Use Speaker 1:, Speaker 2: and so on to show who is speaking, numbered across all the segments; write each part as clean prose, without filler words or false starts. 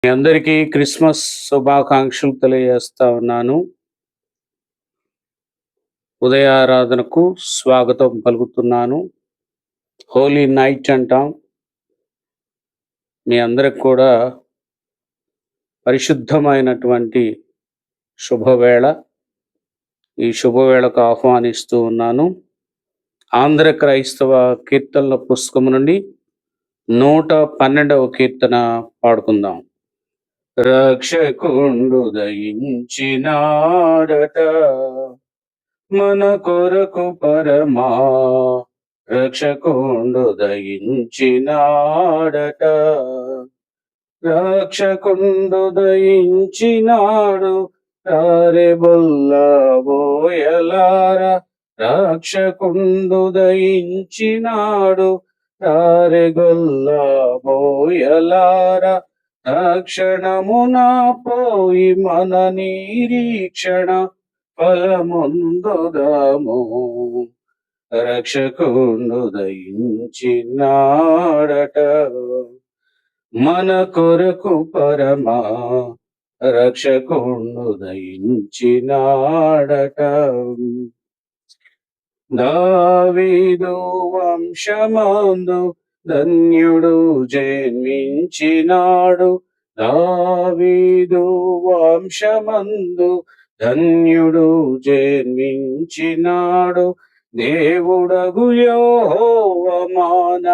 Speaker 1: మీ అందరికీ క్రిస్మస్ శుభాకాంక్షలు తెలియజేస్తా ఉన్నాను. ఉదయారాధనకు స్వాగతం పలుకుతున్నాను. హోలీ నైట్ అంటాం. మీ అందరికి కూడా పరిశుద్ధమైనటువంటి శుభవేళ. ఈ శుభవేళకు ఆహ్వానిస్తూ ఉన్నాను. ఆంధ్ర క్రైస్తవ కీర్తనల పుస్తకం నుండి 112వ కీర్తన పాడుకుందాం. రక్షకుండు దయించినాడట మన కొరకు పరమా, రక్షకుండు దయించినాడట. రక్షకుండు దయించినాడు బొల్ల బోయలార. రక్షకుండు దయించినాడు గొల్ల బోయలార. తక్షణమున పోయి మన నిరీక్షణ ఫలముందుదాము. రక్షకుండు దయించినాడట మన కొరకు పరమా, రక్షకుండు దయించినాడట. దావీదు వంశమందు ధన్యుడు జన్మించినాడు. దావీదు వంశమందు ధన్యుడు జన్మించినాడు. దేవుడగు యెహోవా మన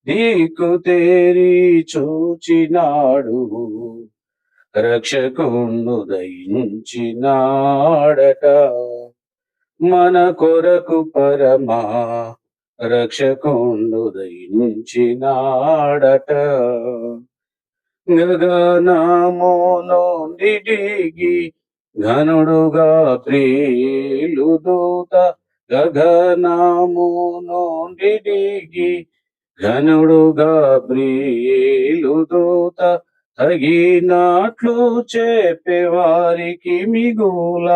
Speaker 1: దిక్కు తేరి చూచినాడు. రక్షకుండు దయించినాడట మన కొరకు పరమా, రక్షకుండు దయించినాడట. గగనము నుండి దిగి ఘనుడుగా ప్రియులు దూత. గగనము నుండి దిగి ఘనుడుగా ప్రియులు దూత. తగినట్లు చెప్పేవారికి మిగుల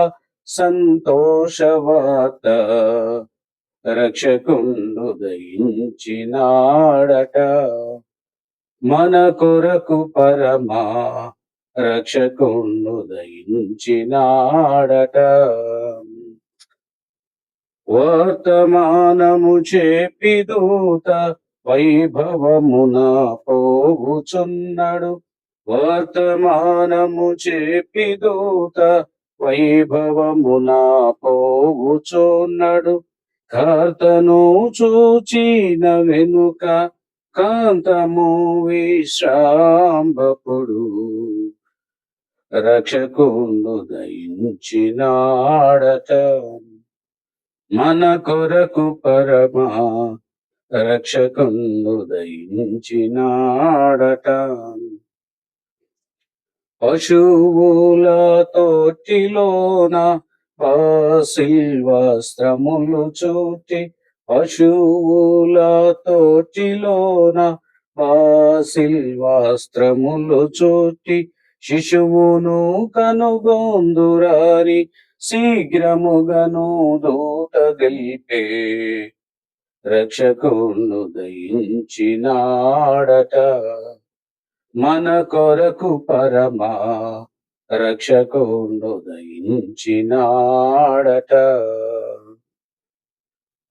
Speaker 1: సంతోషవార్త. రక్షకుండు దయించినాడట మన కొరకు పరమా, రక్షకుండు దయించినాడట. వర్తమానము చెప్పి దూత వైభవమున పోవుచున్నాడు. వర్తమానము చెప్పి దూత వైభవమున పోవుచున్నాడు. కర్తను చూచిన వెనుక కాంతము విశ్రాంబపుడు. రక్షకుండు దయించినాడట మన కొరకు పరమా, రక్షకుండు దయించినాడట. పశువుల తోటిలోన వస్త్రములు చుట్టి. పశువుల తోటిలోన వస్త్రములు చుట్టి. శిశువును కనుగొందురాని శీఘ్రముగను దూత గెలిపే. రక్షకుండు దయించినాడట మన కొరకు పరమా, రక్షకుండు దయించినాడట.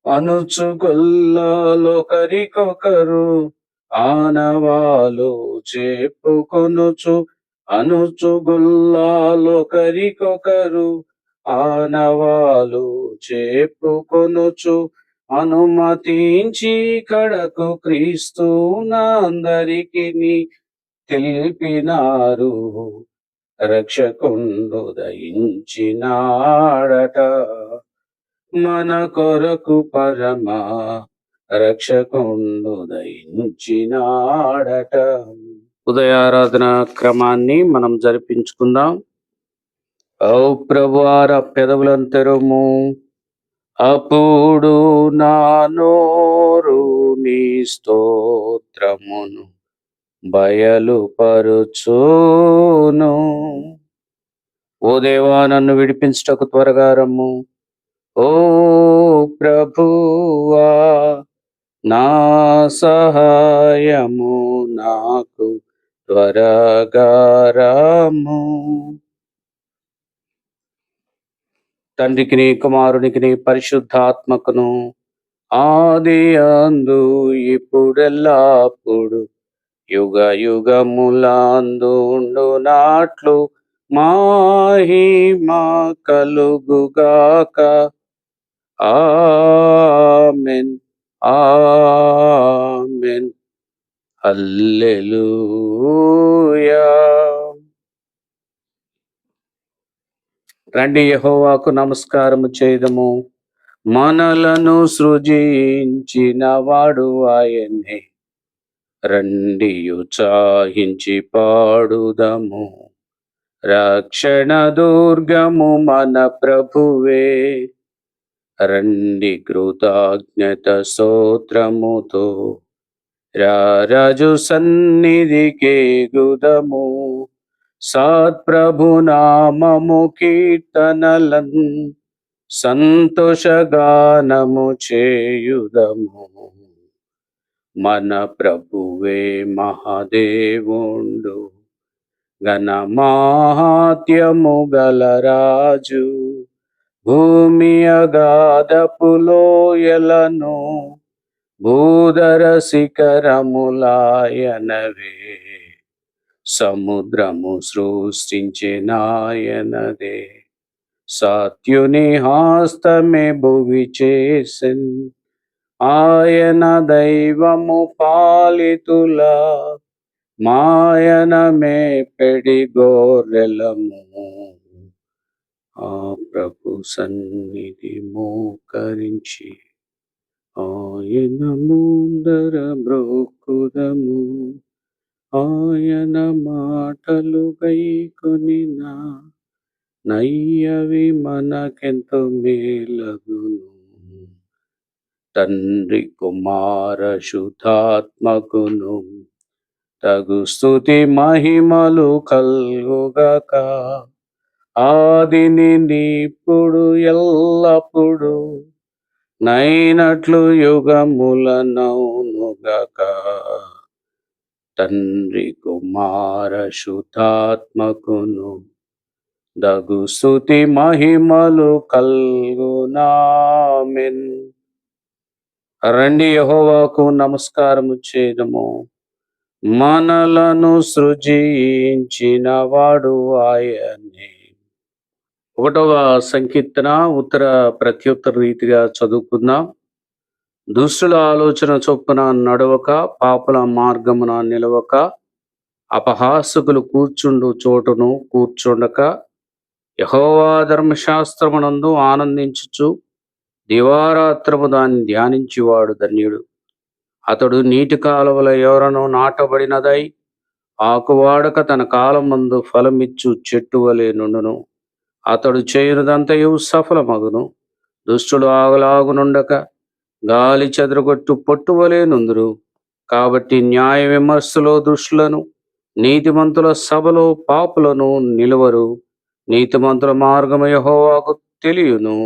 Speaker 1: అనుచుగొల్లలొకరికొకరు ఆనవాలు చెప్పుకొనుచు. అనుచుగొల్లలొకరికొకరు ఆనవాలు చెప్పుకొనుచు. అనుమతించి కడకు క్రీస్తునందరికి తెలిపినారు. రక్షకుండు దయించినాడట మన కొరకు పరమా, రక్షకుండు దయించినాడట. ఉదయారాధన క్రమాన్ని మనం జరిపించుకుందాం. ఓ ప్రభువార పెదవులను తెరుము, అప్పుడు నా నోరు నీ స్తోత్రమును బయలుపరుచును. ఓ దేవా, నన్ను విడిపించుటకు త్వరగా రమ్ము. ఓ ప్రభువా, నా సహాయము నాకు త్వరగా రాము. తండ్రికిని కుమారునికిని పరిశుద్ధాత్మకును ఆది అందు ఇప్పుడెల్లప్పుడు యుగ యుగములందు నాట్లు మహిమ కలుగుగాక. Amen amen. హల్లెలూయా. రండి యెహోవాకు నమస్కారము చేయుదము. మనలను సృజించిన వాడు ఆయనే. రండి ఉత్సాహించి పాడుదము. రక్షణ దుర్గము మన ప్రభువే. రండి కృతజ్ఞత స్తోత్రముతో రాజు సన్నిధికే గుదము. సత్ప్రభు నామము కీర్తనలన్ సంతోషగానము చేయుదము. మన ప్రభువే మహాదేవుండు, ఘన మహాత్యము గలరాజు. భూమి అగాధపు లోయలను భూధర శిఖరములాయనవే. సముద్రము సృష్టించినాయనదే. సత్యుని హస్తమే భువి చేసెన్. ఆయన దైవము పాలితుల మాయనమే పెడి గోరెలము. ఆ ప్రభు సన్నిధి మోకరించి ఆయన ముందర బ్రోకుదము. ఆయన మాటలు గైకొనిన నయ్యవి మనకెంతో మేలగును. తండ్రి కుమార శుద్ధాత్మకును తగు స్తుతి మహిమలు కల్గుగాక. ఆదిని ఇప్పుడు ఎల్లప్పుడు నైనట్లు యుగములనౌనుగాక. తండ్రి కుమార శుద్ధాత్మకును దగు స్తుతి మహిమలు కల్గునామెన్. రండి యెహోవాకు నమస్కారము చేయుదము. మనలను సృజించిన వాడు ఆయనే. 1వ సంకీర్తన ఉత్తర ప్రత్యుత్తర రీతిగా చదువుకుందాం. దుష్టుల ఆలోచన చొప్పున నడవక, పాపుల మార్గమున నిలవక, అపహాసకులు కూర్చుండు చోటును కూర్చుండక, యెహోవా ధర్మశాస్త్రమునందు ఆనందించుచు దివారాత్రము దాన్ని ధ్యానించువాడు ధన్యుడు. అతడు నీటి కాలువల ఎవరను నాటబడినదై ఆకువాడక తన కాలమందు ఫలమిచ్చు చెట్టు వలె నుండును. అతడు చేయునదంతయు సఫలమగును. దుష్టులు ఆగలాగునుండక గాలి చెదరగొట్టు పొట్టువలే నుందురు. కాబట్టి న్యాయ విమర్శలో దుష్టులను, నీతిమంతుల సభలో పాపులను నిలువరు. నీతిమంతుల మార్గము యెహోవాకు తెలియును,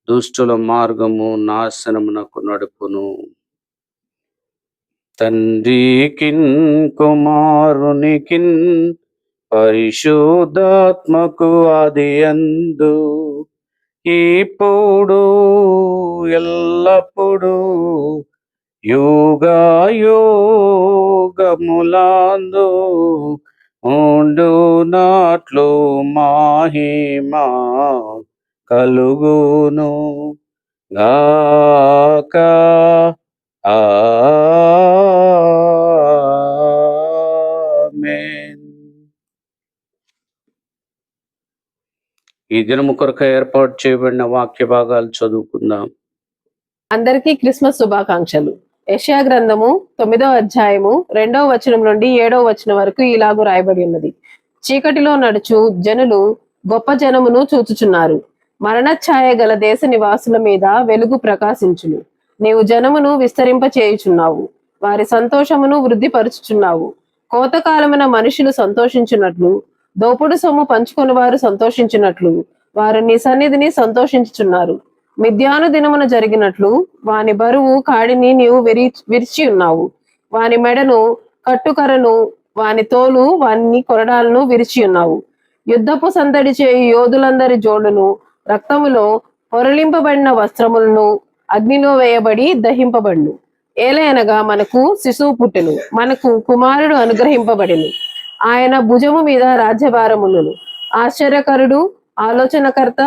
Speaker 1: దుష్టుల మార్గము నాశనమునకు నడుపును. తండ్రికిన్ కుమారునికిన్ పరిశుద్ధాత్మకు ఆది అందు ఇప్పుడు ఎల్లప్పుడు యుగాయుగములందు ఉండునట్లు మహిమ కలుగును గాక. ఆమేన్. ఈ దినము కొరకు ఏర్పాటు చేయబడిన వాక్య భాగాలు చదువుకుందాం.
Speaker 2: అందరికీ క్రిస్మస్ శుభాకాంక్షలు. యెషయా గ్రంథము 9వ అధ్యాయము 2వ వచనం నుండి 7వ వచనం వరకు ఇలాగు రాయబడి ఉన్నది. చీకటిలో నడుచు జనులు గొప్ప జనమును చూచుచున్నారు. మరణఛాయ గల దేశ నివాసుల మీద వెలుగు ప్రకాశించును. నీవు జనమును విస్తరింప చేయుచున్నావు, వారి సంతోషమును వృద్ధిపరుచుచున్నావు. కోతకాలమున మనుషులు సంతోషించున్నట్లు, దోపుడు సొమ్ము పంచుకొని వారు సంతోషించినట్లు వారు నీ సన్నిధిని సంతోషించుచున్నారు. మిద్యాను దినమున జరిగినట్లు వాని బరువు కాడిని నీవు విరిచి ఉన్నావు. వాని మెడను కట్టుకరను వాని తోలు వాని కొరడాలను విరిచి ఉన్నావు. యుద్ధపు సందడి చేయు యోధులందరి జోడును, రక్తములో పొరలింపబడిన వస్త్రములను అగ్నిలో వేయబడి దహింపబడును. ఏలయనగా మనకు శిశువు పుట్టెను, మనకు కుమారుడు అనుగ్రహింపబడెను. ఆయన భుజము మీద రాజ్యభారములను. ఆశ్చర్యకరుడు, ఆలోచనకర్త,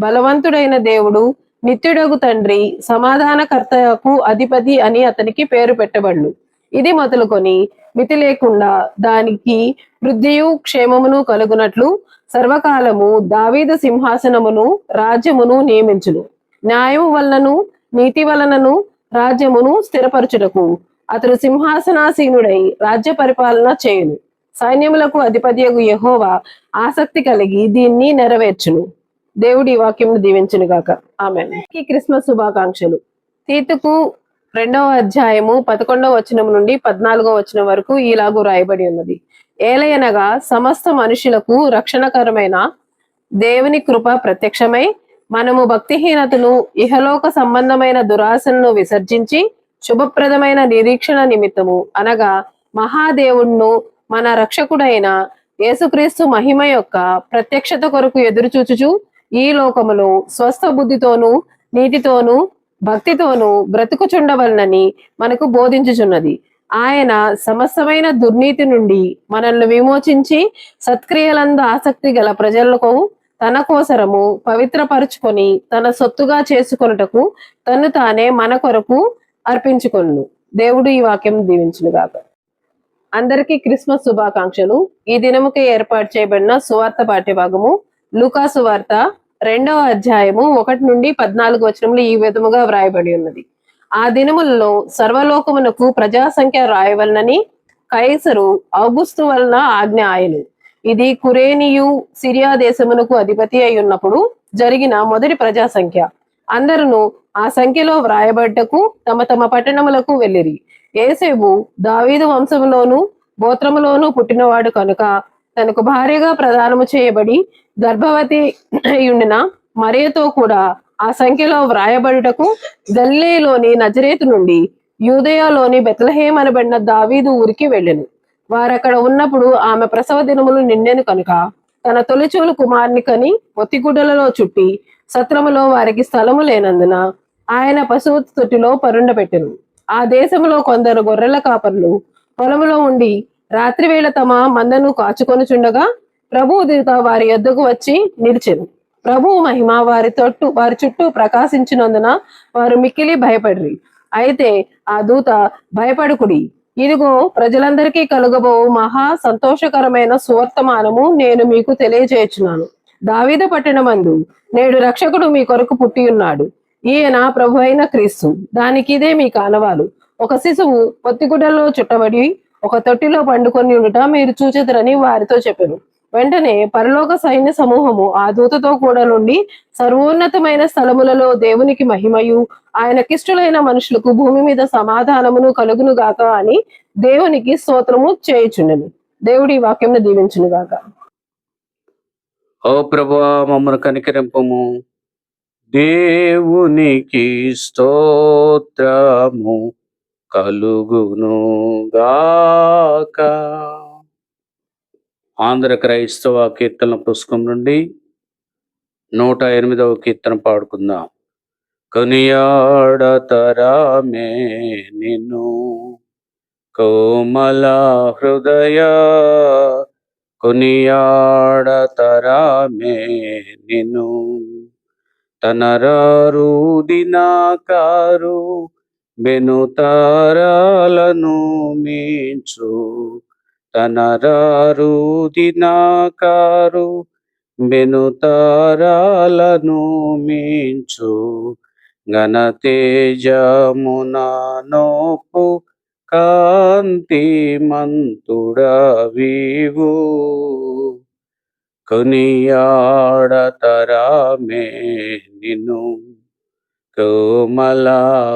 Speaker 2: బలవంతుడైన దేవుడు, నిత్యుడగు తండ్రి, సమాధానకర్తకు అధిపతి అని అతనికి పేరు పెట్టబడును. ఇది మొదలుకొని మితి లేకుండా దానికి వృద్ధియు క్షేమమును కలుగునట్లు సర్వకాలము దావీదు సింహాసనమును రాజ్యమును నియమించును. న్యాయము వలనను నీతి వలనను రాజ్యమును స్థిరపరచుటకు అతడు సింహాసనాసీనుడై రాజ్య పరిపాలన చేయును. సైన్యములకు అధిపతియగు యెహోవా ఆసక్తి కలిగి దీన్ని నెరవేర్చును. దేవుడి వాక్యం దీవించును గాక. ఆమేన్. ఈ క్రిస్మస్ శుభాకాంక్షలు. తీతుకు 2వ అధ్యాయము 11వ వచనం నుండి 14వ వచనం వరకు ఇలాగూ రాయబడి ఉన్నది. ఏలయనగా సమస్త మనుషులకు రక్షణకరమైన దేవుని కృప ప్రత్యక్షమై మనము భక్తిహీనతను ఇహలోక సంబంధమైన దురాశలను విసర్జించి శుభప్రదమైన నిరీక్షణ నిమిత్తము అనగా మహాదేవుణ్ణు మన రక్షకుడైన యేసుక్రీస్తు మహిమ యొక్క ప్రత్యక్షత కొరకు ఎదురుచూచుచు ఈ లోకములో స్వస్థ బుద్ధితోనూ నీతితోనూ భక్తితోనూ బ్రతుకుచుండవలనని మనకు బోధించుచున్నది. ఆయన సమస్తమైన దుర్నీతి నుండి మనల్ని విమోచించి సత్క్రియలందు ఆసక్తి గల ప్రజలకు తన కోసరము పవిత్రపరుచుకొని తన సొత్తుగా చేసుకొనుటకు తను తానే మన కొరకు అర్పించుకొను. దేవుడు ఈ వాక్యం దీవించును గాక. అందరికీ క్రిస్మస్ శుభాకాంక్షలు. ఈ దినముకే ఏర్పాటు చేయబడిన సువార్త పాఠ్యభాగము లూకా సువార్త 2వ అధ్యాయము 1 నుండి 14 వచనములు ఈ విధముగా వ్రాయబడి ఉన్నది. ఆ దినములలో సర్వలోకమునకు ప్రజా సంఖ్య రాయవలనని కైసరు ఔగుస్తు వలన ఆజ్ఞ ఆయను. ఇది కురేనియు సిరియా దేశమునకు అధిపతి అయి ఉన్నప్పుడు జరిగిన మొదటి ప్రజా సంఖ్య. అందరూ ఆ సంఖ్యలో వ్రాయబడ్డకు తమ తమ పట్టణములకు వెళ్ళిరి. యేసేపు దావీదు వంశములోను గోత్రములోను పుట్టినవాడు కనుక తనకు భార్యగా ప్రదానము చేయబడి గర్భవతి ఉండిన మరియతో కూడా ఆ సంఖ్యలో వ్రాయబడుటకు గలిలయలోని నజరేతు నుండి యూదయలోని బెత్లెహేము అనబడిన దావీదు ఊరికి వెళ్ళెను. వారక్కడ ఉన్నప్పుడు ఆమె ప్రసవ దినములు నిండెను కనుక తన తొలిచూలు కుమారుని కని ఒత్తిగుడ్డలలో చుట్టి సత్రములో వారికి స్థలము లేనందున ఆయన పశువు తొట్టిలో పరుండబెట్టెను. ఆ దేశంలో కొందరు గొర్రెల కాపర్లు పొలములో ఉండి రాత్రి వేళ తమ మందను కాచుకొనుచుండగా ప్రభువు దూత వారి యొద్దకు వచ్చి నిలిచెను. ప్రభువు మహిమ వారి చుట్టూ ప్రకాశించినందున వారు మిక్కిలి భయపడిరి. అయితే ఆ దూత, భయపడుకుడి, ఇదిగో ప్రజలందరికీ కలుగబో మహా సంతోషకరమైన సువర్తమానము నేను మీకు తెలియజేయుచున్నాను. దావీదు పట్టణమందు నేడు రక్షకుడు మీ కొరకు పుట్టి ఉన్నాడు. ఈయన ప్రభు అయిన క్రీస్తు. దానికి ఇదే మీ కానవాలు. ఒక శిశువు పొత్తిగుడ్డలో చుట్టబడి ఒక తొట్టిలో పండుకొని ఉండుట మీరు చూచెదరని వారితో చెప్పెను. వెంటనే పరలోక సైన్య సమూహము ఆ దూతతో కూడా నుండి సర్వోన్నతమైన స్థలములలో దేవునికి మహిమయు ఆయనకిష్టులైన మనుషులకు భూమి మీద సమాధానమును కలుగును గాక అని దేవునికి స్తోత్రము చేయుచుండెను. దేవుడి వాక్యం దీవించును గాక.
Speaker 1: ఓ ప్రభువా, మమ్మల్ని కనికరింపము. దేవునికి స్తోత్రము కలుగును గాక. ఆంధ్ర క్రైస్తవ కీర్తన పుస్తకం నుండి 108వ కీర్తన పాడుకుందాం. కొనియాడతరామే నిన్ను కోమల హృదయ, కొనియాడతరామే నిన్ను తనరారు దినాకారు బెనుతారాలను మించు, తనరారు దినాకారు బెనుతారాలను మించు, ఘనతేజమున నోపు కాంతిమంతుడవివు, కొనియాడతరామే నిన్ను కోమల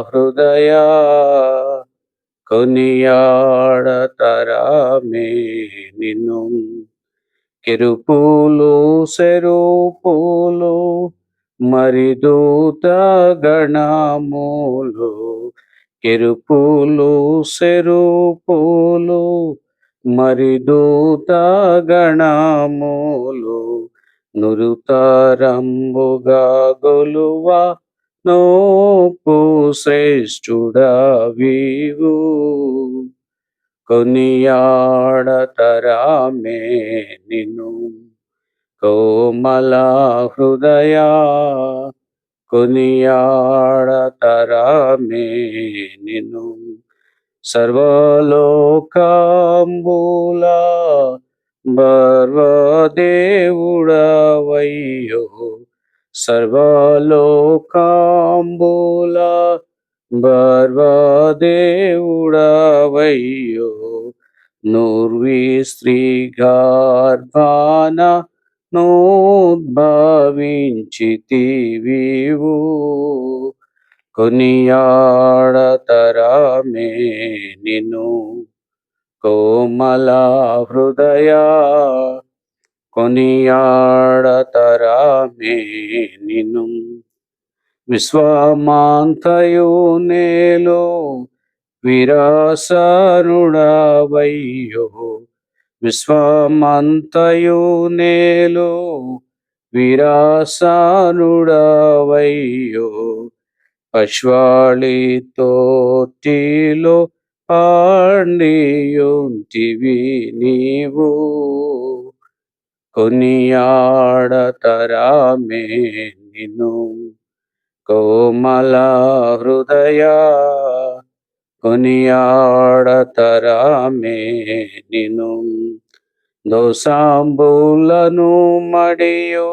Speaker 1: హృదయ, కొనియాడతరామే నిన్ను. కెరూబులు సెరూపులు మరిదూత గణములు, కెరూబులు సెరూపులు మరి దూత గణములు నురుతరంబుగా గొలువ నోపు శ్రేష్ఠుడవివు కొనియాడతరామే నిన్ను కోమల హృదయా కొనియాడతరామే నిన్ను సర్వలోకంబుల బర్వదేవుడవయ్యో సర్వలోకంబుల బర్వదేవుడవయ్యో నూర్వి స్త్రీ గర్భాన నోద్భవించితివివు కొనియాడతరామే నిన్ను కోమల హృదయా కొనియాడతరామే నిన్ను విశ్వమాంతయు నేలో విరాసనుడవయ్యో విశ్వమంతయు నేలో విరాసనుడవయ్యో పశ్వాళితోటిలో పాండియుంటివి నీవు కొనియాడతరామే నిన్ను కోమల హృదయా కొనియాడతరామే నిన్ను దోషాంబులను మడియు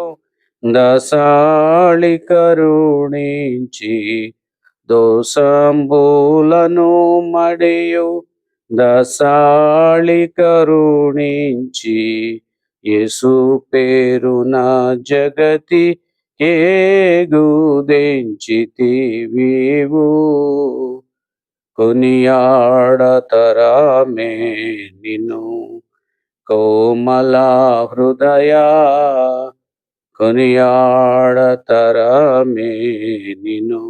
Speaker 1: దశాళి కరుణించి దోషంబులను మడియు దశాళి కరుణించి యేసు పేరున జగతి ఏగుదెంచితివివు కొనియాడతరామే నిన్ను కోమల హృదయా కొనియాడతరామే నిన్ను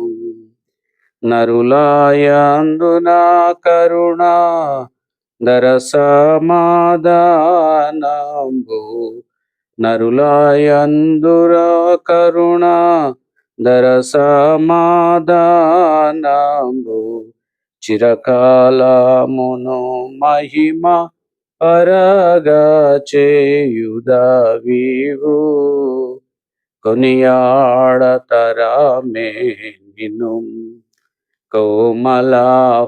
Speaker 1: నరులాయందున కరుణ దరసమాధానంబు నరులాయందుర కరుణ దరసమాధానంబు చిరకాలమును మహిమ పరగా చేయుదవివు కొనియాడతరామే నిన్ను కోమల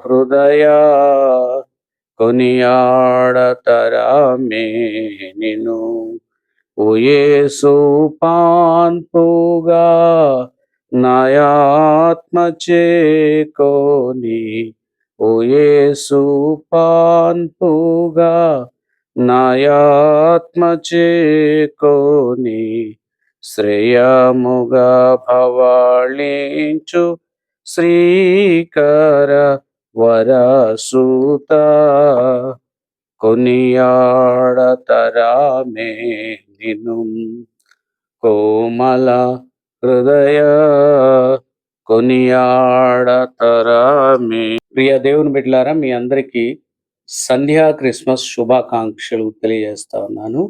Speaker 1: హృదయా కొనియాడతరామే నిన్ను ఓ యేసు పాన్పుగా నాయాత్మ చేకోని ఓ యేసు పాన్పుగా నాయాత్మ చేకోని శ్రేయముగా భవాళించు శ్రీకర వరసూత కొనియాడతరామే నిన్ను కోమల హృదయ కొనియాడతరామే. ప్రియ దేవుని బిడ్డలారా, మీ అందరికీ సంధ్యా క్రిస్మస్ శుభాకాంక్షలు తెలియజేస్తా ఉన్నాను.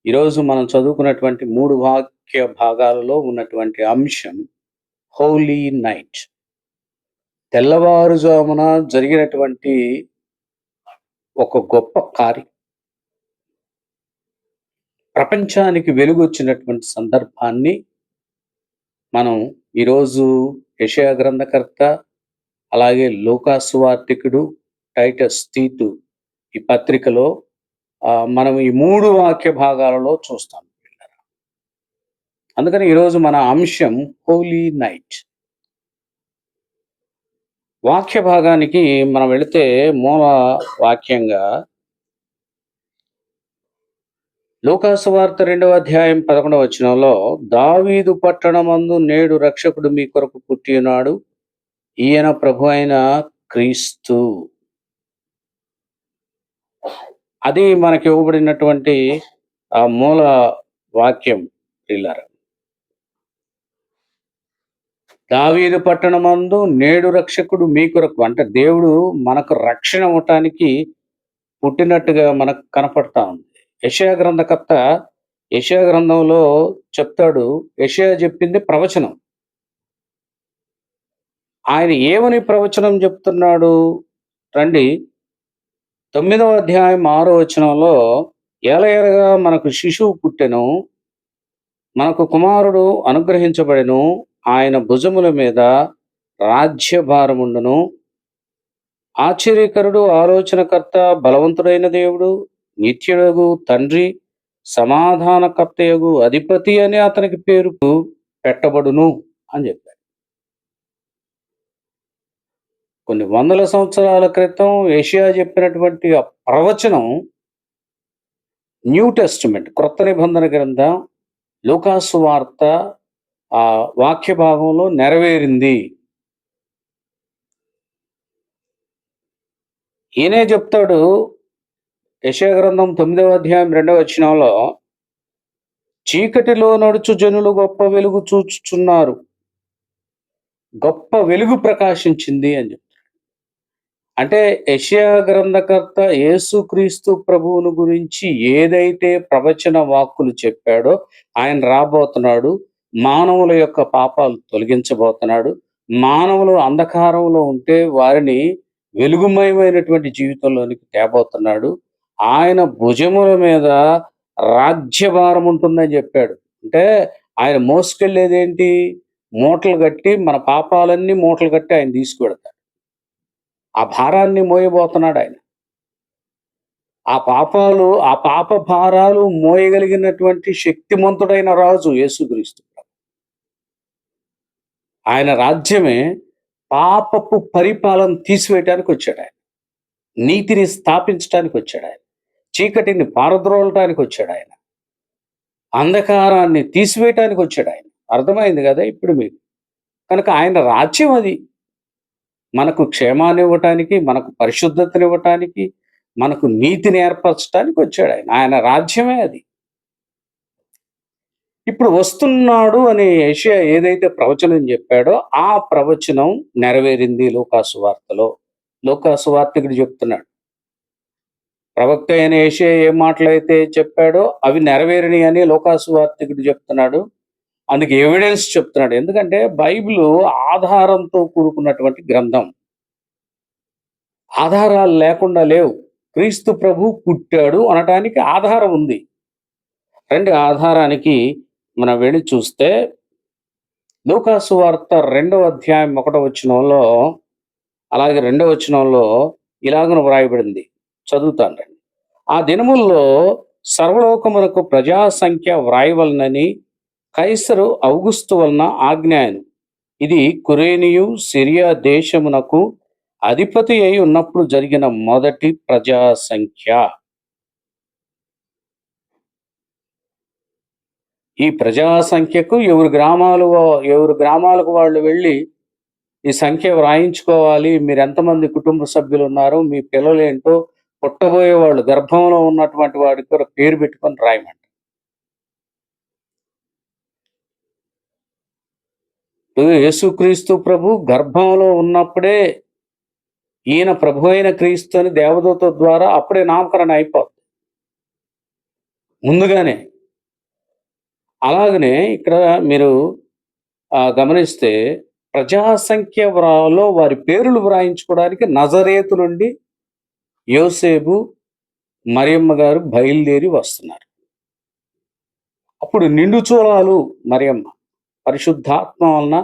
Speaker 1: ఈరోజు మనం చదువుకున్నటువంటి 3 వాక్య భాగాలలో ఉన్నటువంటి అంశం హోలీ నైట్. తెల్లవారుజామున జరిగినటువంటి ఒక గొప్ప కార్యం, ప్రపంచానికి వెలుగొచ్చినటువంటి సందర్భాన్ని మనం ఈరోజు యెషయా గ్రంథకర్త, అలాగే లూకా సువార్తికుడు, టైటస్ తీతు ఈ పత్రికలో మనం ఈ 3 వాక్య భాగాలలో చూస్తాం. అందుకని ఈరోజు మన అంశం హోలీ నైట్. వాక్య భాగానికి మనం వెళితే మూల వాక్యంగా లూకా సువార్త 2వ అధ్యాయం 11వ వచనంలో, దావీదు పట్టణమందు నేడు రక్షకుడు మీ కొరకు పుట్టి ఉన్నాడు, ఈయన ప్రభు అయిన క్రీస్తు. అది మనకి ఇవ్వబడినటువంటి ఆ మూల వాక్యం. పిల్లరా, దావీదు పట్టణమందు నేడు రక్షకుడు మీ కొరకు, అంటే దేవుడు మనకు రక్షణ ఇవ్వటానికి పుట్టినట్టుగా మనకు కనపడతా ఉంది. యెషయా గ్రంథకర్త యెషయా గ్రంథంలో చెప్తాడు. యెషయా చెప్పింది ప్రవచనం. ఆయన ఏమని ప్రవచనం చెప్తున్నాడు? రండి 9వ అధ్యాయం 6వ వచనంలో ఏలయనగా మనకు శిశువు పుట్టెను, మనకు కుమారుడు అనుగ్రహించబడెను, ఆయన భుజముల మీద రాజ్యభారముండును. ఆశ్చర్యకరుడు, ఆలోచనకర్త, బలవంతుడైన దేవుడు, నిత్యుడగు తండ్రి, సమాధానకర్తయగు అధిపతి అని అతనికి పేరు పెట్టబడును అని చెప్పారు. కొన్ని వందల సంవత్సరాల క్రితం యెషయా చెప్పినటువంటి ఆ ప్రవచనం న్యూ టెస్టిమెంట్ క్రొత్త నిబంధన గ్రంథం లూకాసు వార్త ఆ వాక్య భాగంలో నెరవేరింది. ఈయనే చెప్తాడు యెషయా గ్రంథం 9వ అధ్యాయం 2వ వచనంలో, చీకటిలో నడుచు జనులు గొప్ప వెలుగు చూచుచున్నారు, గొప్ప వెలుగు ప్రకాశించింది అని చెప్తాడు. అంటే యెషయా గ్రంథకర్త యేసుక్రీస్తు ప్రభువును గురించి ఏదైతే ప్రవచన వాక్కులు చెప్పాడో, ఆయన రాబోతున్నాడు, మానవుల యొక్క పాపాలు తొలగించబోతున్నాడు, మానవులు అంధకారంలో ఉంటే వారిని వెలుగుమయమైనటువంటి జీవితంలోనికి తేబోతున్నాడు, ఆయన భుజముల మీద రాజ్యభారం ఉంటుందని చెప్పాడు. అంటే ఆయన మోసుకెళ్ళేది ఏంటి? మూటలు కట్టి, మన పాపాలన్నీ మూటలు కట్టి ఆయన తీసుకువెడతాడు. ఆ భారాన్ని మోయబోతున్నాడు ఆయన. ఆ పాప భారాలు మోయగలిగినటువంటి శక్తిమంతుడైన రాజు యేసుక్రీస్తు. ఆయన రాజ్యమే పాపపు పరిపాలన తీసివేయటానికి వచ్చాడు ఆయన. నీతిని స్థాపించడానికి వచ్చాడు ఆయన. చీకటిని పారద్రోలటానికి వచ్చాడు ఆయన. అంధకారాన్ని తీసివేయటానికి వచ్చాడు ఆయన. అర్థమైంది కదా ఇప్పుడు మీకు? కనుక ఆయన రాజ్యం అది. మనకు క్షేమాన్ని ఇవ్వటానికి, మనకు పరిశుద్ధతనివ్వటానికి, మనకు నీతిని ఏర్పరచడానికి వచ్చాడు ఆయన. ఆయన రాజ్యమే అది. ఇప్పుడు వస్తున్నాడు అని యెషయా ఏదైతే ప్రవచనం చెప్పాడో ఆ ప్రవచనం నెరవేరింది లూకాసు వార్తలో. లూకాసు వార్తికుడు చెప్తున్నాడు. ప్రవక్త అయిన యెషయా ఏం మాటలైతే చెప్పాడో అవి నెరవేరిని అని లూకాసు వార్తికుడు చెప్తున్నాడు. అందుకు ఎవిడెన్స్ చెప్తున్నాడు. ఎందుకంటే బైబిల్ ఆధారంతో కూడుకున్నటువంటి గ్రంథం. ఆధారాలు లేకుండా లేవు. క్రీస్తు ప్రభు పుట్టాడు అనటానికి ఆధారం ఉంది. రండి ఆధారానికి మనం వెళ్ళి చూస్తే లూకాసు వార్త 2వ అధ్యాయం 1వ వచనంలో, అలాగే 2వ వచనంలో ఇలాగను వ్రాయబడింది. చదువుతాను రండి. ఆ దినముల్లో సర్వలోకమునకు ప్రజా సంఖ్య వ్రాయవలనని కైసరు ఔగుస్తు వలన ఆజ్ఞాయను. ఇది కురేనియు సిరియా దేశమునకు అధిపతి అయి ఉన్నప్పుడు జరిగిన మొదటి ప్రజా సంఖ్య. ఈ ప్రజా సంఖ్యకు ఎవరి గ్రామాలకు వాళ్ళు వెళ్ళి ఈ సంఖ్య వ్రాయించుకోవాలి. మీరు ఎంతమంది కుటుంబ సభ్యులు ఉన్నారు, మీ పిల్లలు ఏంటో, పుట్టబోయే వాళ్ళు గర్భంలో ఉన్నటువంటి వాడికి కూడా పేరు పెట్టుకొని రాయమంట. యేసుక్రీస్తు ప్రభు గర్భంలో ఉన్నప్పుడే ఈయన ప్రభు అయిన క్రీస్తు అని దేవదూత ద్వారా అప్పుడే నామకరణ అయిపోతుంది ముందుగానే. అలాగనే ఇక్కడ మీరు గమనిస్తే ప్రజాసంఖ్యలో వారి పేర్లు వ్రాయించుకోవడానికి నజరేతు నుండి యోసేపు, మరియమ్మ గారు బయలుదేరి వస్తున్నారు. అప్పుడు నిండు చూలాలు మరియమ్మ పరిశుద్ధాత్మ వలన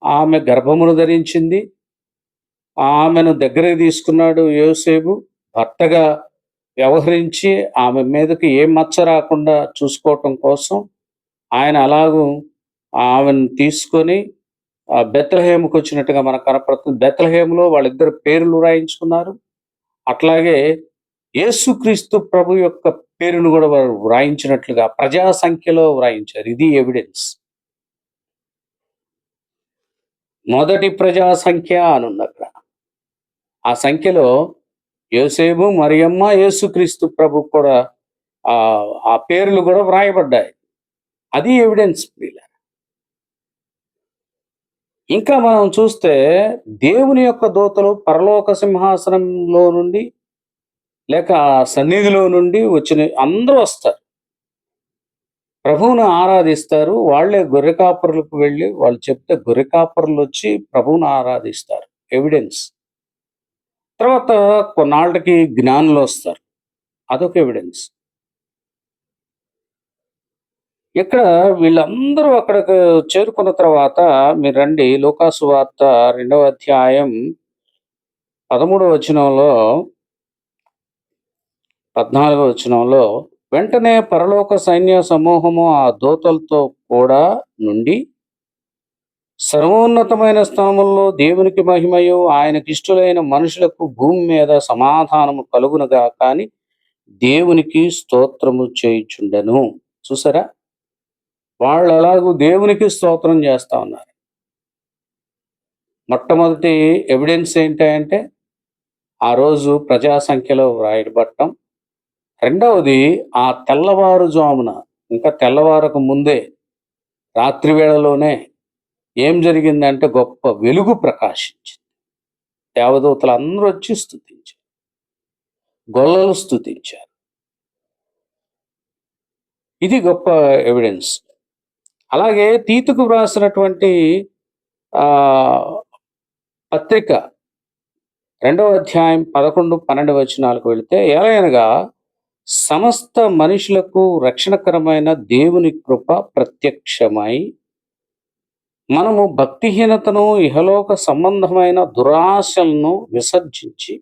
Speaker 1: ఆమె గర్భమును ధరించింది. ఆమెను దగ్గరికి తీసుకున్నాడు యోసేపు, భర్తగా వ్యవహరించి ఆమె మీదకి ఏ మచ్చ రాకుండా చూసుకోవటం కోసం ఆయన అలాగూ ఆమెను తీసుకొని బెత్లెహేముకు వచ్చినట్టుగా మనకు కనపడుతుంది. బెత్లెహేములో వాళ్ళిద్దరు పేర్లు రాయించుకున్నారు. అట్లాగే యేసుక్రీస్తు ప్రభు యొక్క పేరును కూడా వారు వ్రాయించినట్లుగా ప్రజా సంఖ్యలో వ్రాయించారు. ఇది ఎవిడెన్స్. మొదటి ప్రజా సంఖ్య అని ఉంది అక్కడ. ఆ సంఖ్యలో యోసేపు, మరియమ్మ, యేసుక్రీస్తు ప్రభు కూడా ఆ పేర్లు కూడా వ్రాయబడ్డాయి. అది ఎవిడెన్స్. ఇంకా మనం చూస్తే దేవుని యొక్క దూతలు పరలోక సింహాసనంలో నుండి లేక ఆ సన్నిధిలో నుండి వచ్చిన అందరూ వస్తారు. ప్రభువును ఆరాధిస్తారు. వాళ్ళే గొర్రె కాపరులకు వెళ్ళి వాళ్ళు చెప్తే గొర్రె కాపరులొచ్చి ప్రభువును ఆరాధిస్తారు. ఎవిడెన్స్. తర్వాత కొన్నాళ్ళకి జ్ఞానులొస్తారు. అదొక ఎవిడెన్స్. ఇక్కడ వీళ్ళందరూ అక్కడికి చేరుకున్న తర్వాత మీరు రండి లూకాసు వార్త 2వ అధ్యాయం 13వ వచనంలో 14వ వచనంలో వెంటనే పరలోక సైన్య సమూహము ఆ దూతలతో కూడా నుండి సర్వోన్నతమైన స్థానముల్లో దేవునికి మహిమయు ఆయనకిష్టులైన మనుషులకు భూమి మీద సమాధానము కలుగునుగా కానీ దేవునికి స్తోత్రము చేయుచుండెను. చూసారా? వాళ్ళు అలాగూ దేవునికి స్తోత్రం చేస్తా ఉన్నారు. మొట్టమొదటి ఎవిడెన్స్ ఏంటంటే ఆ రోజు ప్రజా సంఖ్యలో వ్రాయబడటం. రెండవది ఆ తెల్లవారుజామున ఇంకా తెల్లవారక ముందే రాత్రి వేళలోనే ఏం జరిగిందంటే గొప్ప వెలుగు ప్రకాశించింది. దేవదూతలు అందరూ వచ్చి స్తుతించారు. గొల్లలు స్తుతించారు. ఇది గొప్ప ఎవిడెన్స్. అలాగే తీతుకు వ్రాసినటువంటి ఆ పత్రిక 2వ అధ్యాయం 11, 12 వచనాలకు వెళితే ఏలయనగా సమస్త మనుషులకు రక్షణకరమైన దేవుని కృప ప్రత్యక్షమై మనము భక్తిహీనతను ఇహలోక సంబంధమైన దురాశలను విసర్జించి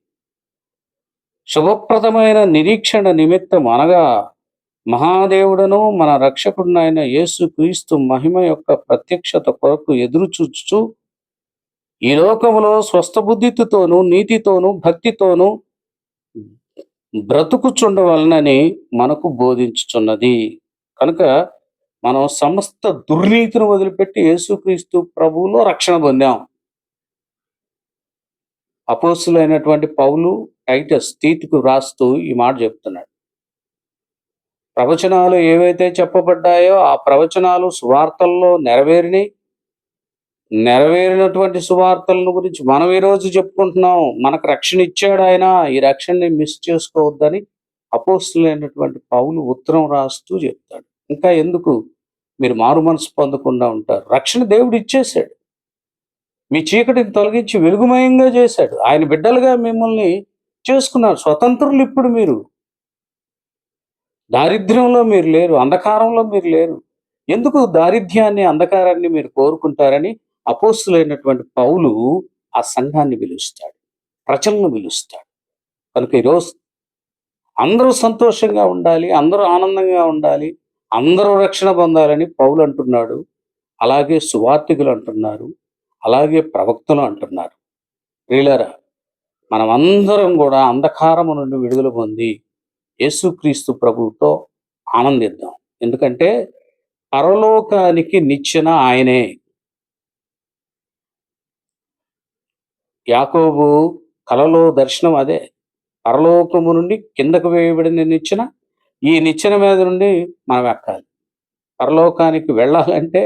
Speaker 1: శుభప్రదమైన నిరీక్షణ నిమిత్తం అనగా మహాదేవుడను మన రక్షకుడునైన యేసు క్రీస్తు మహిమ యొక్క ప్రత్యక్షత కొరకు ఎదురుచూచుచు ఈ లోకములో స్వస్థబుద్ధితోనూ నీతితోనూ భక్తితోనూ బ్రతుకుచుండవలనని మనకు బోధించుచున్నది. కనుక మనం సమస్త దుర్నీతిని వదిలిపెట్టి యేసుక్రీస్తు ప్రభువులో రక్షణ పొందాం. అపోస్తులైనటువంటి పౌలు టైటస్ తీతుకు వ్రాస్తూ ఈ మాట చెప్తున్నాడు. ప్రవచనాలు ఏవైతే చెప్పబడ్డాయో ఆ ప్రవచనాలు సువార్తల్లో నెరవేరినటువంటి సువార్తలను గురించి మనం ఈరోజు చెప్పుకుంటున్నాం. మనకు రక్షణ ఇచ్చాడు ఆయన. ఈ రక్షణని మిస్ చేసుకోవద్దని అపోస్తులైనటువంటి పౌలు ఉత్తరం రాస్తూ చెప్తాడు. ఇంకా ఎందుకు మీరు మారు మనసు పొందకుండా ఉంటారు? రక్షణ దేవుడు ఇచ్చేశాడు. మీ చీకటిని తొలగించి వెలుగుమయంగా చేశాడు. ఆయన బిడ్డలుగా మిమ్మల్ని చేసుకున్నారు. స్వతంత్రులు ఇప్పుడు మీరు. దారిద్ర్యంలో మీరు లేరు. అంధకారంలో మీరు లేరు. ఎందుకు దారిద్ర్యాన్ని, అంధకారాన్ని మీరు కోరుకుంటారని అపోస్తులైనటువంటి పౌలు ఆ సంఘాన్ని పిలుస్తాడు. ప్రజలను పిలుస్తాడు. కనుక ఈరోజు అందరూ సంతోషంగా ఉండాలి. అందరూ ఆనందంగా ఉండాలి. అందరూ రక్షణ పొందాలని పౌలు అంటున్నాడు. అలాగే సువార్తికులు అంటున్నారు. అలాగే ప్రవక్తలు అంటున్నారు. ప్రియులారా, మనమందరం కూడా అంధకారము నుండి విడుదల పొంది యేసుక్రీస్తు ప్రభువుతో ఆనందిద్దాం. ఎందుకంటే పరలోకానికి నిచ్చెన ఆయనే. యాకోబు కలలో దర్శనం అదే. పరలోకము నుండి కిందకు వేయబడిన నిచ్చెన, ఈ నిచ్చెన మీద నుండి మనం ఎక్కాలి. పరలోకానికి వెళ్ళాలంటే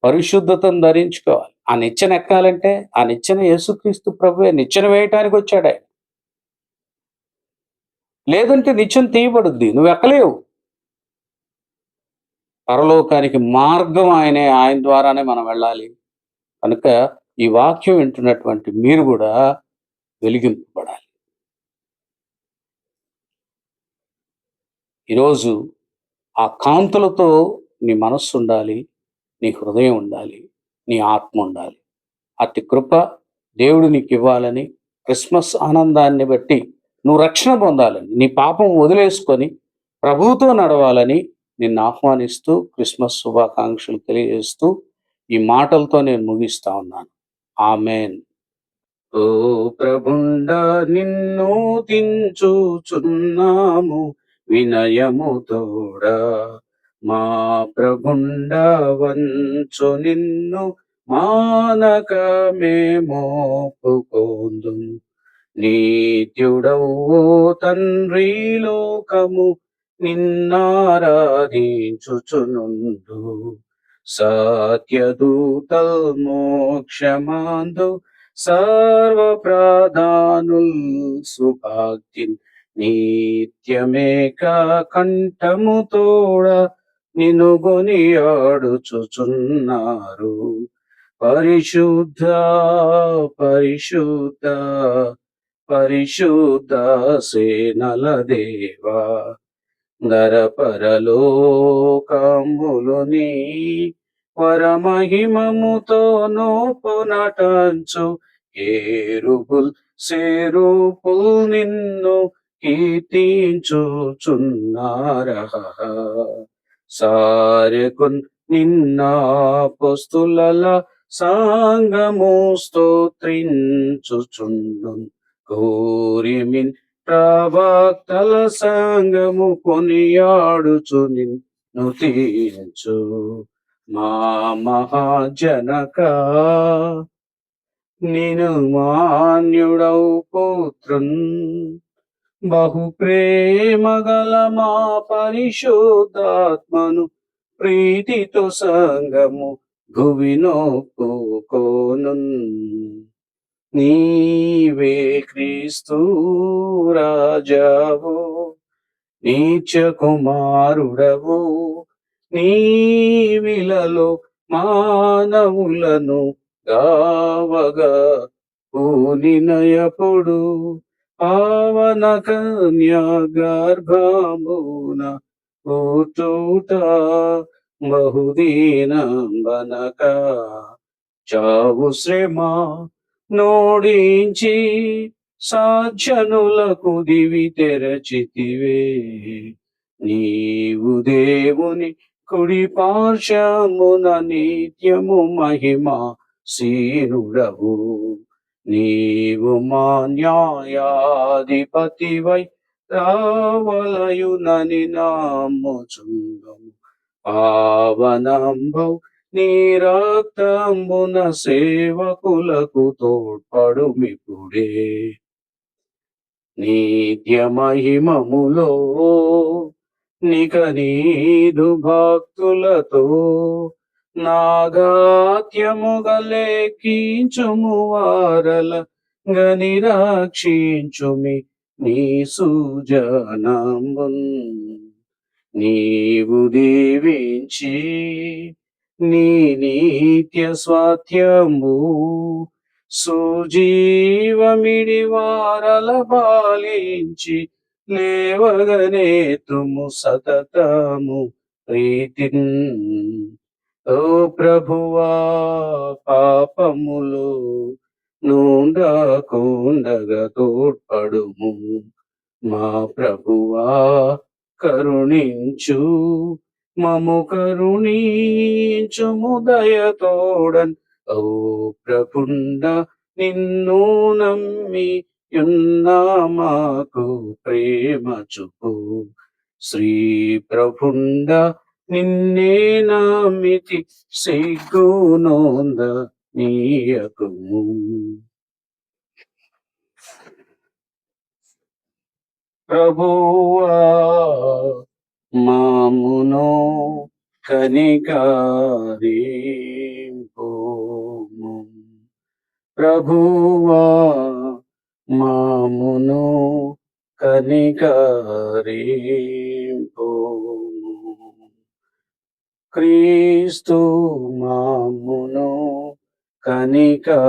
Speaker 1: పరిశుద్ధతను ధరించుకోవాలి. ఆ నిచ్చెన ఎక్కాలంటే ఆ నిచ్చెన యేసుక్రీస్తు ప్రభువే. నిచ్చెన వేయటానికి వచ్చాడు ఆయన. లేదంటే నిచ్చెన తీయబడుద్ది, నువ్వు ఎక్కలేవు. పరలోకానికి మార్గం ఆయనే. ఆయన ద్వారానే మనం వెళ్ళాలి. కనుక ఈ వాక్యం వింటున్నటువంటి మీరు కూడా వెలిగింపబడాలి. ఈరోజు ఆ కాంతులతో నీ మనస్సు ఉండాలి, నీ హృదయం ఉండాలి, నీ ఆత్మ ఉండాలి. అట్టి కృప దేవుడు నీకు ఇవ్వాలని, క్రిస్మస్ ఆనందాన్ని బట్టి నువ్వు రక్షణ పొందాలని, నీ పాపం వదిలేసుకొని ప్రభువుతో నడవాలని నిన్ను ఆహ్వానిస్తూ క్రిస్మస్ శుభాకాంక్షలు తెలియజేస్తూ ఈ మాటలతో నేను ముగిస్తా ఉన్నాను. ఆమేన్. ఓ ప్రభుండా నిన్ను దించుచున్నాము వినయముతోడా, మా ప్రభుండా వంచు నిన్ను మానక మేమోపుకొందుము. నీత్యుడవు తండ్రి లోకము నిన్నారాధించుచునుండు. సత్యదూతల్ మోక్షమాందు సర్వ ప్రధానుల్ సుభక్తిన్ నిత్యమేక కంఠము తోడ నిన్ను గొనియాడుచుచున్నారు. పరిశుద్ధ పరిశుద్ధ పరిశుద్ధ సేనల దేవా, నరపరలోకములుని పరమహిమముతో నోపునటంచు ఏరుపుల్ సేరుపుల్ నిన్ను కీర్తించుచున్నారహ. సారెకున్ నిన్నాపొస్తుల సంగము స్తోత్రించుచుండున్. కోరిమిన్ ప్రవక్తల సంగము కొనియాడుచు నిన్ను తీర్చు. మా మహాజనక నిను మాన్యుడవు పుత్రున్, బహు ప్రేమ గల మా పరిశుద్ధాత్మను ప్రీతితో సంగము భువినొప్పుకోనున్. నీవే క్రీస్తు రాజావు, నీచ కుమారుడవు, నీవిలలో మానవులను గావగా పూనినయపుడు పావన కన్యా గర్భమున పుట్టుట బహుదీనంబనక. చావు శ్రమ నోడించి సాక్షనులకు దివి తెరచితివే. నీవు దేవుని కుడి పార్శ్వమున నిత్యము మహిమా సీనుడవు. నీవు మా న్యాయాధిపతివై రావలయునని నమ్ముచుందుము. పావనంబౌ నీ రక్తంబున సేవకులకు తోడ్పడుమిప్పుడే. నిత్య మహిమములో నిక నీదు భక్తులతో నాగాత్యముగా లెక్కించుము వారల గని రక్షించుమి నీ సుజనంబున్. నీవు దీవించి నీ నిత్య స్వాస్థ్యము సుజీవమిడి వారల పాలించి లేవగనే తుము సతతము ప్రీతిన్. ఓ ప్రభువా, పాపములు నుండకుండగా తోడ్పడుము. మా ప్రభువా కరుణించు, మము కరుణించుము దయతోడన్. ఓ ప్రభుండ నిన్ను నమ్మి యున్నామాకు ప్రేమ చూపు. శ్రీ ప్రభుండ నిన్నే నమ్మితి సిగ్గునొంద నీయకుము. ప్రభువా మామును కనికరింపుము. ప్రభువా మామును కనికరింపుము. క్రీస్తు మామును కనికరింపుము.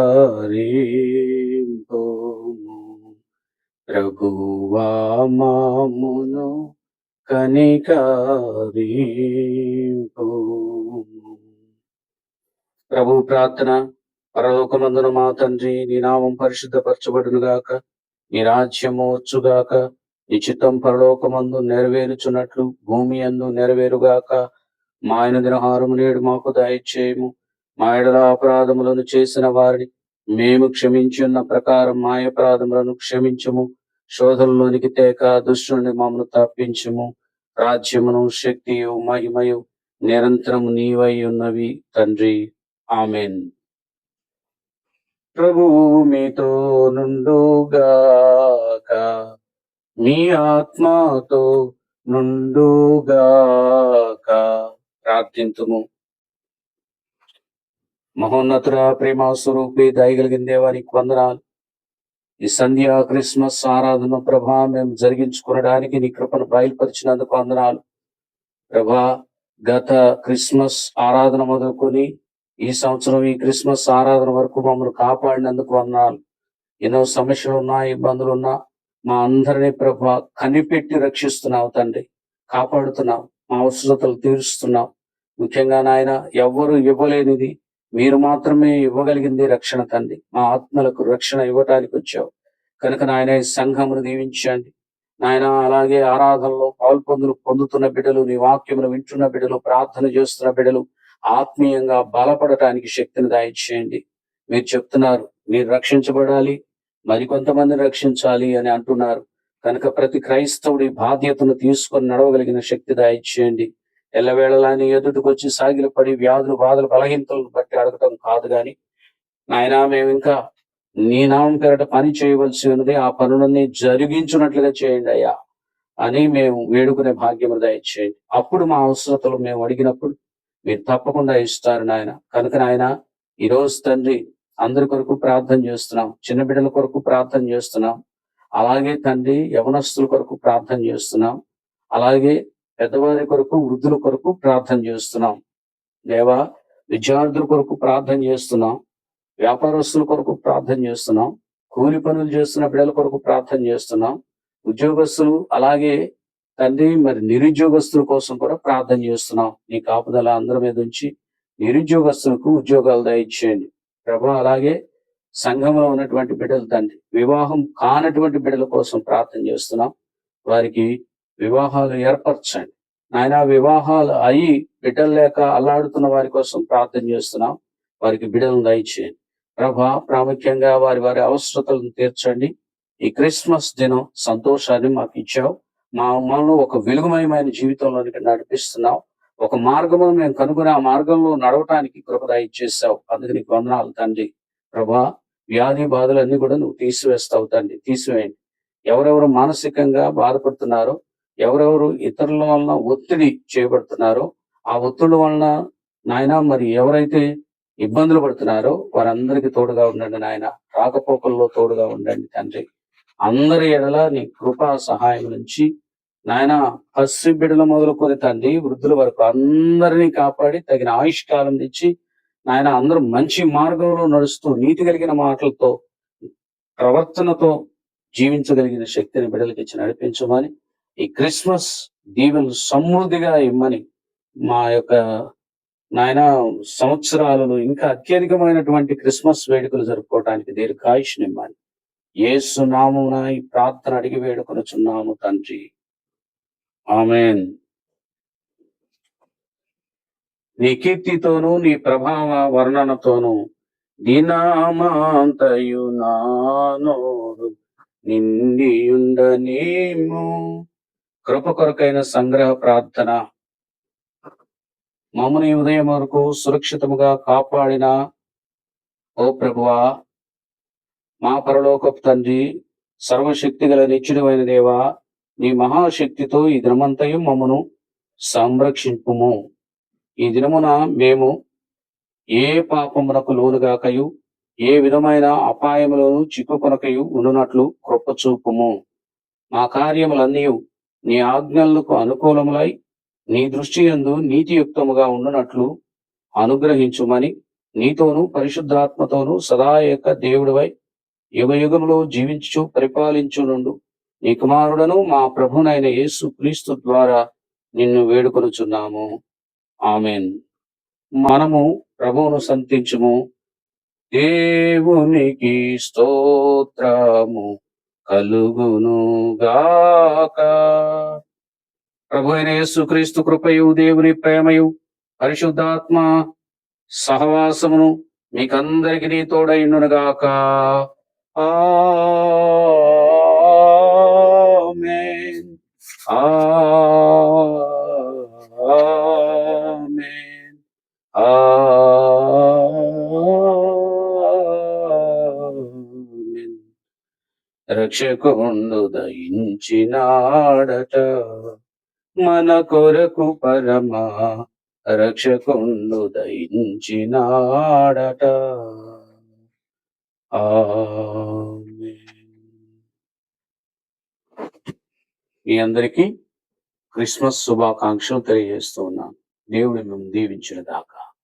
Speaker 1: ప్రభువా మామును కనికరింపుము. ప్రభు ప్రార్థన. పరలోకమందున మా తండ్రి, నీ నామం పరిశుద్ధపరచబడును గాక, నీ రాజ్యము వచ్చుగాక, నీ చిత్తం పరలోకమందు నెరవేరుచున్నట్లు భూమి యందు నెరవేరుగాక. మా అనుదినహారము నేడు మాకు దయచేయము. మా ఎడల అపరాధములను చేసిన వారిని మేము క్షమించి ఉన్న ప్రకారం మా అపరాధములను క్షమించుము. శోధనలోనికి తేక దుష్టుని మమ్మను తప్పించుము. రాజ్యమును, శక్తియు, మహిమయు నిరంతరము నీవై ఉన్నవి తండ్రి. ఆమెన్. ప్రభువు మీతో నుండుగాక, మీ ఆత్మతో నుండుగాక. ప్రార్థింతుము. మహోన్నతుడ, ప్రేమ స్వరూపి, దయగలిగిన దేవానికి వందనాలు. ఈ సంధ్యా క్రిస్మస్ ఆరాధన ప్రభా మేము జరిగించుకోవడానికి నీ కృపను బయలుపరిచినందుకు వందనాలు ప్రభా. గత క్రిస్మస్ ఆరాధన మొదలుకొని ఈ సంవత్సరం ఈ క్రిస్మస్ ఆరాధన వరకు మమ్మల్ని కాపాడినందుకు వందనాలు. ఎన్నో సమస్యలు ఉన్నా, ఇబ్బందులు ఉన్నా మా అందరినీ ప్రభా కనిపెట్టి రక్షిస్తున్నావు తండ్రి, కాపాడుతున్నావు, మా అవసరతలు తీరుస్తున్నావు. ముఖ్యంగా నాయన ఎవ్వరు ఇవ్వలేనిది మీరు మాత్రమే ఇవ్వగలిగింది రక్షణ తండ్రి. మా ఆత్మలకు రక్షణ ఇవ్వటానికి వచ్చావు కనుక నాయన ఈ సంఘమును దీవించండి నాయన. అలాగే ఆరాధనలో పొందుతున్న బిడ్డలు, నీ వాక్యమును వింటున్న బిడ్డలు, ప్రార్థన చేస్తున్న బిడ్డలు ఆత్మీయంగా బలపడటానికి శక్తిని దయచేయండి. మీరు చెప్తున్నారు మీరు రక్షించబడాలి, మరికొంతమందిని రక్షించాలి అని అంటున్నారు కనుక ప్రతి క్రైస్తవుడి బాధ్యతను తీసుకొని నడవగలిగిన శక్తి దయచేయండి. ఎల్లవేళలా నీ ఎదుటికొచ్చి సాగిలపడి వ్యాధులు, బాధలు, బలహీనతలను బట్టి అడగటం కాదు గాని నాయనా మేము ఇంకా నీ నామం పేరట పని చేయవలసి ఉన్నది, ఆ పనులన్నీ జరిగించున్నట్లుగా చేయండి అయ్యా అని మేము వేడుకునే భాగ్యము దయచేయండి. అప్పుడు మా అవసరతలు మేము అడిగినప్పుడు మీరు తప్పకుండా ఇస్తారు నాయన. కనుక నాయన ఈరోజు తండ్రి అందరి కొరకు ప్రార్థన చేస్తున్నాం, చిన్న బిడ్డల కొరకు ప్రార్థన చేస్తున్నాం, అలాగే తండ్రి యవనస్తుల కొరకు ప్రార్థన చేస్తున్నాం, అలాగే పెద్దవారి కొరకు, వృద్ధుల కొరకు ప్రార్థన చేస్తున్నాం దేవా. విద్యార్థుల కొరకు ప్రార్థన చేస్తున్నాం, వ్యాపారస్తుల కొరకు ప్రార్థన చేస్తున్నాం, కూలి పనులు చేస్తున్న బిడ్డల కొరకు ప్రార్థన చేస్తున్నాం, ఉద్యోగస్తులు అలాగే తండ్రి మరి నిరుద్యోగస్తుల కోసం కూడా ప్రార్థన చేస్తున్నాం. నీ కాపుదల అందరి మీద ఉంచి నిరుద్యోగస్తులకు ఉద్యోగాలు దయచేయండి ప్రభు. అలాగే సంఘంలో ఉన్నటువంటి బిడ్డలు తండ్రి వివాహం కానటువంటి బిడ్డల కోసం ప్రార్థన చేస్తున్నాం, వారికి వివాహాలు ఏర్పరచండి నాయన. వివాహాలు అయి బిడ్డలు లేక అల్లాడుతున్న వారి కోసం ప్రార్థన చేస్తున్నాం, వారికి బిడ్డలను దయచేయండి ప్రభా. ప్రాముఖ్యంగా వారి వారి అవసరతలను తీర్చండి. ఈ క్రిస్మస్ దినం సంతోషాన్ని మాకు ఇచ్చావు, మనలో ఒక వెలుగుమయమైన జీవితంలోనికి నడిపిస్తున్నావు. ఒక మార్గము మేము కనుగొని ఆ మార్గంలో నడవటానికి కృప ఇచ్చేసావు. అందుకు నీకు వందనాలు తండ్రి ప్రభా. వ్యాధి బాధలన్నీ కూడా నువ్వు తీసివేస్తావు తండ్రి, తీసివేయండి. ఎవరెవరు మానసికంగా బాధపడుతున్నారో, ఎవరెవరు ఇతరుల వలన ఒత్తిడి చేయబడుతున్నారో, ఆ ఒత్తిడి వలన నాయన మరి ఎవరైతే ఇబ్బందులు పడుతున్నారో వారందరికీ తోడుగా ఉండండి నాయన. రాకపోకల్లో తోడుగా ఉండండి తండ్రి. అందరి ఎడల నీ కృపా సహాయం నుంచి నాయన పసి బిడ్డల మొదలుకొని తండ్రి వృద్ధుల వరకు అందరినీ కాపాడి తగిన ఆయుష్కాలం ఇచ్చి నాయన అందరూ మంచి మార్గంలో నడుస్తూ నీతి కలిగిన మాటలతో, ప్రవర్తనతో జీవించగలిగిన శక్తిని బిడ్డలకి ఇచ్చి నడిపించమని, ఈ క్రిస్మస్ దీవెనలు సమృద్ధిగా ఇమ్మని, మా యొక్క నాయన సంవత్సరాలను ఇంకా అత్యధికమైనటువంటి క్రిస్మస్ వేడుకలు జరుపుకోవడానికి దీర్ఘాయుష్నిమ్మని యేసు నామమున ఈ ప్రార్థన అడిగి వేడుకొనుచున్నాము తండ్రి, ఆమేన్. నీ కీర్తితోనూ నీ ప్రభావ వర్ణనతోనూ దినామాంతయు నా నోరు నిండియుండనేమో. కృప కొరకైన సంగ్రహ ప్రార్థన. మమ్మల్ని ఉదయం వరకు సురక్షితముగా కాపాడిన ఓ ప్రభువా, మా పరలోకపు తండ్రి, సర్వశక్తి గల నిత్యుడైన దేవా, నీ మహాశక్తితో ఈ దినమంతయు మమ్మను సంరక్షింపుము. ఈ దినమున మేము ఏ పాపమునకు లోనుగాకయు ఏ విధమైన అపాయములను చిక్కుకొనకయు ఉండునట్లు కృప చూపుము. మా కార్యములన్నీ నీ ఆజ్ఞలకు అనుకూలములై నీ దృష్టి యందు నీతియుక్తముగా ఉండునట్లు అనుగ్రహించుమని నీతోనూ పరిశుద్ధాత్మతోనూ సదా ఏక దేవుడివై యుగ యుగములో జీవించు పరిపాలించునుండు నీ కుమారుడను మా ప్రభునైన యేసు క్రీస్తు ద్వారా నిన్ను వేడుకొనుచున్నాము, ఆమేన్. మనము ప్రభువును సంతించుము. దేవునికి స్తోత్రము కలుగును గాక. ప్రభు అయిన యేసు క్రీస్తు కృపయు, దేవుని ప్రేమయు, పరిశుద్ధాత్మ సహవాసమును మీకందరికి తోడైండును గాక. ఆమేన్, ఆమేన్, ఆమేన్. రక్షకుండు దయించినాడట మన కొరకు పరమా రక్షకుండు దయించినాడట, ఆమేన్. మీ అందరికీ క్రిస్మస్ శుభాకాంక్షలు తెలియజేస్తూ ఉన్నాను. దేవుడు మిమ్మల్ని దీవించిన దాకా.